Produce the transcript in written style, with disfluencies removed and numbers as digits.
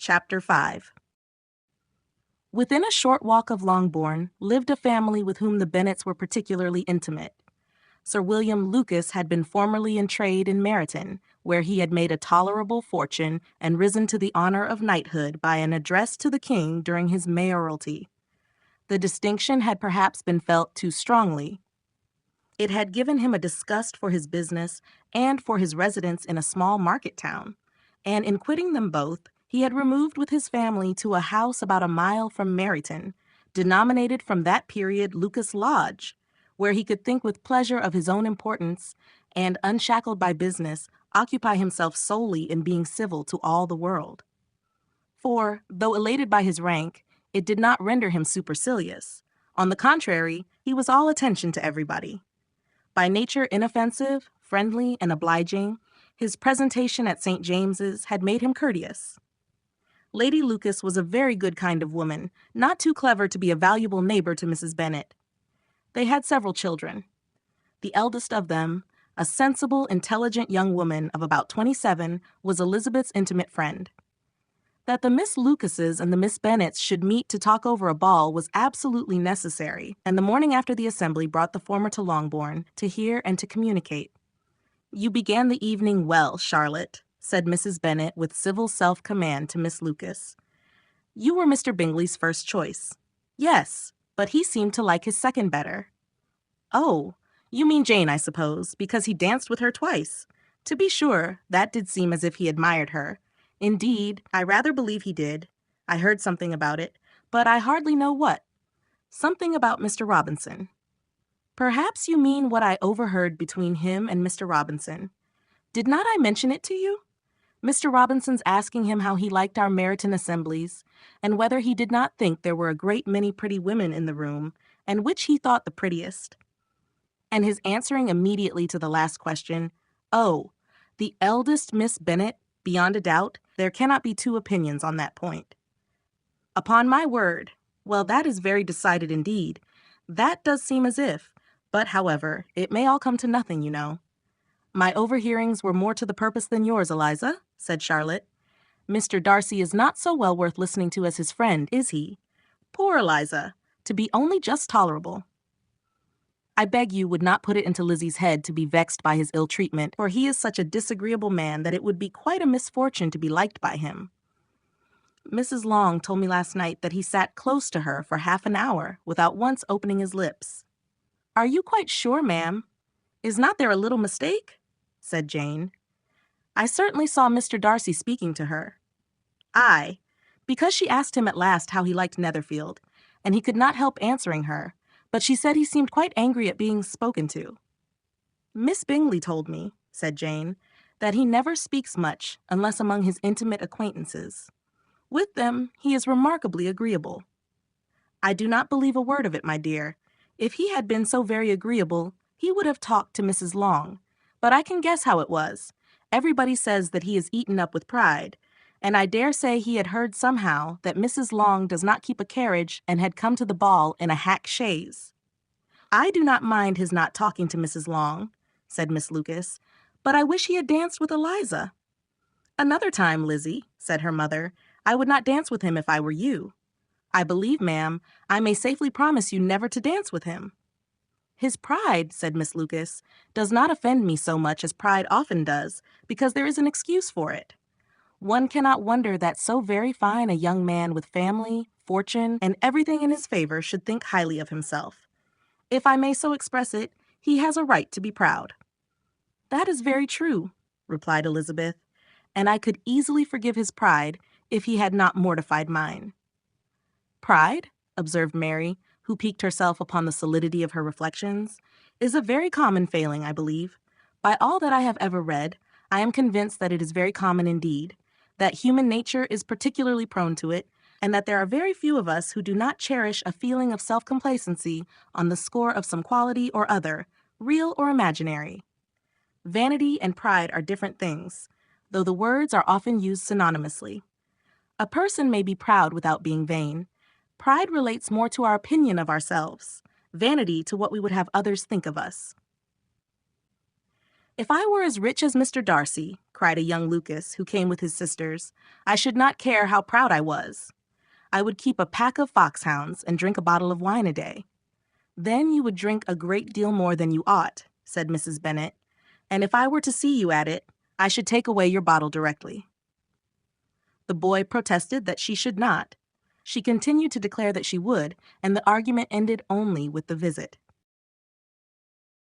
Chapter 5. Within a short walk of Longbourn lived a family with whom the Bennets were particularly intimate. Sir William Lucas had been formerly in trade in Meryton, where he had made a tolerable fortune and risen to the honor of knighthood by an address to the king during his mayoralty. The distinction had perhaps been felt too strongly. It had given him a disgust for his business and for his residence in a small market town, and in quitting them both, he had removed with his family to a house about a mile from Meryton, denominated from that period Lucas Lodge, where he could think with pleasure of his own importance and, unshackled by business, occupy himself solely in being civil to all the world. For, though elated by his rank, it did not render him supercilious. On the contrary, he was all attention to everybody. By nature inoffensive, friendly, and obliging, his presentation at St. James's had made him courteous. Lady Lucas was a very good kind of woman, not too clever to be a valuable neighbor to Mrs. Bennet. They had several children. The eldest of them, a sensible, intelligent young woman of about 27, was Elizabeth's intimate friend. That the Miss Lucases and the Miss Bennets should meet to talk over a ball was absolutely necessary, and the morning after the assembly brought the former to Longbourn to hear and to communicate. "You began the evening well, Charlotte," said Mrs. Bennet with civil self-command to Miss Lucas. "You were Mr. Bingley's first choice." "Yes, but he seemed to like his second better." "Oh, you mean Jane, I suppose, because he danced with her twice. To be sure, that did seem as if he admired her. Indeed, I rather believe he did. I heard something about it, but I hardly know what. Something about Mr. Robinson." "Perhaps you mean what I overheard between him and Mr. Robinson. Did not I mention it to you? Mr. Robinson's asking him how he liked our Meryton assemblies, and whether he did not think there were a great many pretty women in the room, and which he thought the prettiest. And his answering immediately to the last question, 'Oh, the eldest Miss Bennet, beyond a doubt, there cannot be two opinions on that point.' Upon my word, well, that is very decided indeed. That does seem as if, but however, it may all come to nothing, you know." "My overhearings were more to the purpose than yours, Eliza," said Charlotte. "Mr. Darcy is not so well worth listening to as his friend, is he? Poor Eliza, to be only just tolerable." "I beg you would not put it into Lizzie's head to be vexed by his ill treatment, for he is such a disagreeable man that it would be quite a misfortune to be liked by him. Mrs. Long told me last night that he sat close to her for half an hour without once opening his lips." "Are you quite sure, ma'am? Is not there a little mistake?" said Jane. "I certainly saw Mr. Darcy speaking to her." "Aye, because she asked him at last how he liked Netherfield, and he could not help answering her, but she said he seemed quite angry at being spoken to." "Miss Bingley told me," said Jane, "that he never speaks much unless among his intimate acquaintances. With them he is remarkably agreeable." "I do not believe a word of it, my dear. If he had been so very agreeable, he would have talked to Mrs. Long. But I can guess how it was. Everybody says that he is eaten up with pride, and I dare say he had heard somehow that Mrs. Long does not keep a carriage and had come to the ball in a hack chaise." "I do not mind his not talking to Mrs. Long," said Miss Lucas, "but I wish he had danced with Eliza." "Another time, Lizzie," said her mother, "I would not dance with him if I were you. I believe, ma'am, I may safely promise you never to dance with him." "His pride," said Miss Lucas, "does not offend me so much as pride often does, because there is an excuse for it. One cannot wonder that so very fine a young man with family, fortune, and everything in his favor should think highly of himself. If I may so express it, he has a right to be proud." "That is very true," replied Elizabeth, "and I could easily forgive his pride if he had not mortified mine." "Pride," observed Mary, who piqued herself upon the solidity of her reflections, "is a very common failing, I believe. By all that I have ever read, I am convinced that it is very common indeed, that human nature is particularly prone to it, and that there are very few of us who do not cherish a feeling of self-complacency on the score of some quality or other, real or imaginary. Vanity and pride are different things, though the words are often used synonymously. A person may be proud without being vain. Pride relates more to our opinion of ourselves, vanity to what we would have others think of us." "If I were as rich as Mr. Darcy," cried a young Lucas who came with his sisters, "I should not care how proud I was. I would keep a pack of foxhounds and drink a bottle of wine a day." "Then you would drink a great deal more than you ought," said Mrs. Bennet, "and if I were to see you at it, I should take away your bottle directly." The boy protested that she should not. She continued to declare that she would, and the argument ended only with the visit.